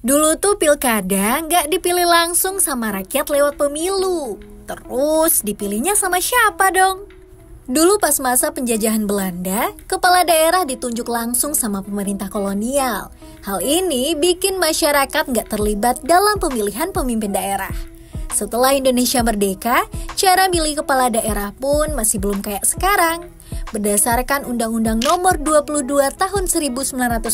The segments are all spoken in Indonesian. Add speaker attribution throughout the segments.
Speaker 1: Dulu tuh pilkada nggak dipilih langsung sama rakyat lewat pemilu. Terus dipilihnya sama siapa dong? Dulu pas masa penjajahan Belanda, kepala daerah ditunjuk langsung sama pemerintah kolonial. Hal ini bikin masyarakat nggak terlibat dalam pemilihan pemimpin daerah. Setelah Indonesia merdeka, cara milih kepala daerah pun masih belum kayak sekarang. Berdasarkan Undang-Undang Nomor 22 Tahun 1948,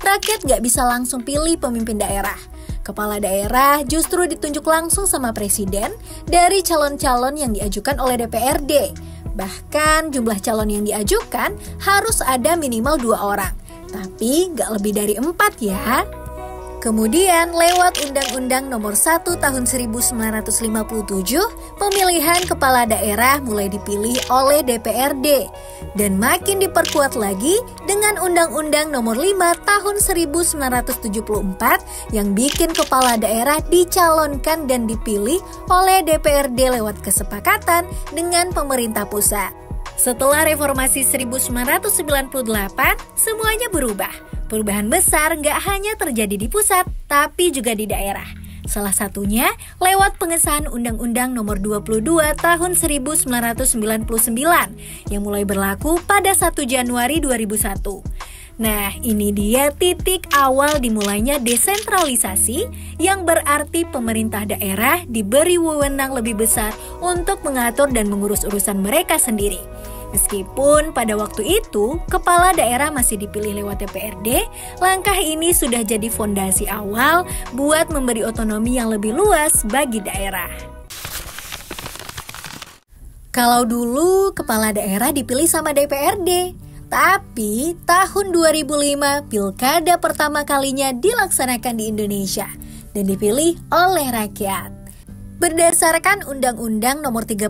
Speaker 1: rakyat nggak bisa langsung pilih pemimpin daerah. Kepala daerah justru ditunjuk langsung sama presiden dari calon-calon yang diajukan oleh DPRD. Bahkan jumlah calon yang diajukan harus ada minimal 2 orang, tapi nggak lebih dari 4 ya. Kemudian lewat Undang-Undang Nomor 1 Tahun 1957, pemilihan kepala daerah mulai dipilih oleh DPRD dan makin diperkuat lagi dengan Undang-Undang Nomor 5 Tahun 1974 yang bikin kepala daerah dicalonkan dan dipilih oleh DPRD lewat kesepakatan dengan pemerintah pusat. Setelah reformasi 1998, semuanya berubah. Perubahan besar nggak hanya terjadi di pusat, tapi juga di daerah. Salah satunya lewat pengesahan Undang-Undang Nomor 22 Tahun 1999 yang mulai berlaku pada 1 Januari 2001. Nah, ini dia titik awal dimulainya desentralisasi yang berarti pemerintah daerah diberi wewenang lebih besar untuk mengatur dan mengurus urusan mereka sendiri. Meskipun pada waktu itu, kepala daerah masih dipilih lewat DPRD, langkah ini sudah jadi fondasi awal buat memberi otonomi yang lebih luas bagi daerah. Kalau dulu, kepala daerah dipilih sama DPRD, tapi tahun 2005, pilkada pertama kalinya dilaksanakan di Indonesia dan dipilih oleh rakyat. Berdasarkan Undang-Undang Nomor 32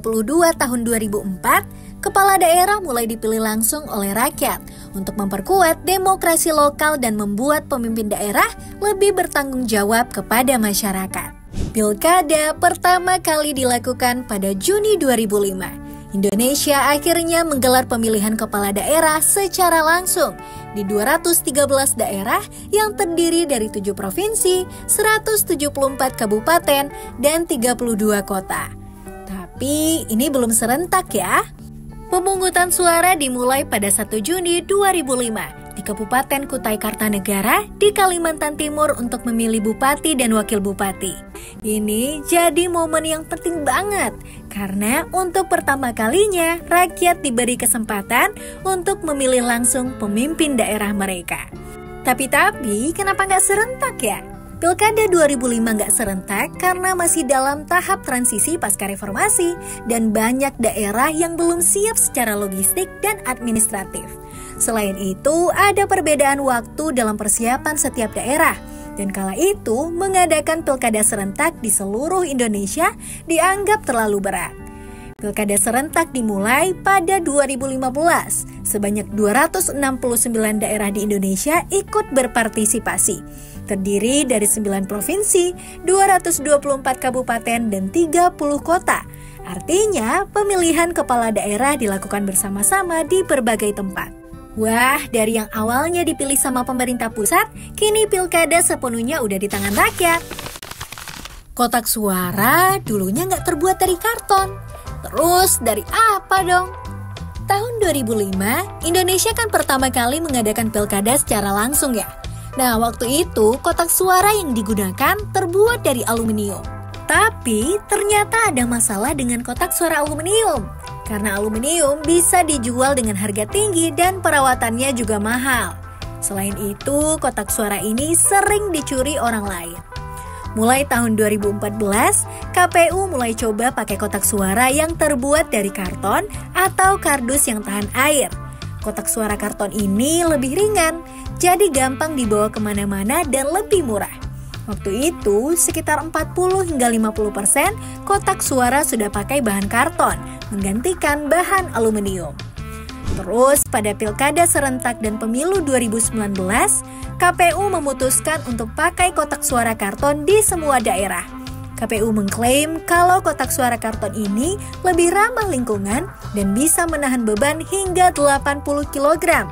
Speaker 1: Tahun 2004, kepala daerah mulai dipilih langsung oleh rakyat untuk memperkuat demokrasi lokal dan membuat pemimpin daerah lebih bertanggung jawab kepada masyarakat. Pilkada pertama kali dilakukan pada Juni 2005. Indonesia akhirnya menggelar pemilihan kepala daerah secara langsung di 213 daerah yang terdiri dari 7 provinsi, 174 kabupaten, dan 32 kota. Tapi ini belum serentak ya. Pemungutan suara dimulai pada 1 Juni 2005 di Kabupaten Kutai Kartanegara di Kalimantan Timur untuk memilih bupati dan wakil bupati. Ini jadi momen yang penting banget karena untuk pertama kalinya rakyat diberi kesempatan untuk memilih langsung pemimpin daerah mereka. Tapi kenapa nggak serentak ya? Pilkada 2005 nggak serentak karena masih dalam tahap transisi pasca reformasi dan banyak daerah yang belum siap secara logistik dan administratif. Selain itu, ada perbedaan waktu dalam persiapan setiap daerah. Dan kala itu, mengadakan pilkada serentak di seluruh Indonesia dianggap terlalu berat. Pilkada serentak dimulai pada 2015. Sebanyak 269 daerah di Indonesia ikut berpartisipasi. Terdiri dari 9 provinsi, 224 kabupaten, dan 30 kota. Artinya, pemilihan kepala daerah dilakukan bersama-sama di berbagai tempat. Wah, dari yang awalnya dipilih sama pemerintah pusat, kini pilkada sepenuhnya udah di tangan rakyat. Kotak suara dulunya nggak terbuat dari karton. Terus dari apa dong? Tahun 2005, Indonesia kan pertama kali mengadakan pilkada secara langsung ya. Nah, waktu itu kotak suara yang digunakan terbuat dari aluminium. Tapi ternyata ada masalah dengan kotak suara aluminium. Karena aluminium bisa dijual dengan harga tinggi dan perawatannya juga mahal. Selain itu, kotak suara ini sering dicuri orang lain. Mulai tahun 2014, KPU mulai coba pakai kotak suara yang terbuat dari karton atau kardus yang tahan air. Kotak suara karton ini lebih ringan, jadi gampang dibawa kemana-mana dan lebih murah. Waktu itu, sekitar 40 hingga 50% kotak suara sudah pakai bahan karton, menggantikan bahan aluminium. Terus, pada Pilkada Serentak dan Pemilu 2019, KPU memutuskan untuk pakai kotak suara karton di semua daerah. KPU mengklaim kalau kotak suara karton ini lebih ramah lingkungan dan bisa menahan beban hingga 80 kg.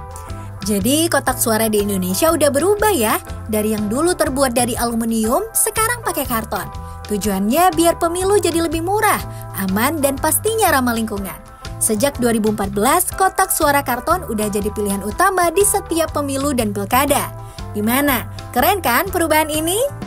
Speaker 1: Jadi kotak suara di Indonesia udah berubah ya. Dari yang dulu terbuat dari aluminium, sekarang pakai karton. Tujuannya biar pemilu jadi lebih murah, aman, dan pastinya ramah lingkungan. Sejak 2014, kotak suara karton udah jadi pilihan utama di setiap pemilu dan pilkada. Gimana? Keren kan perubahan ini?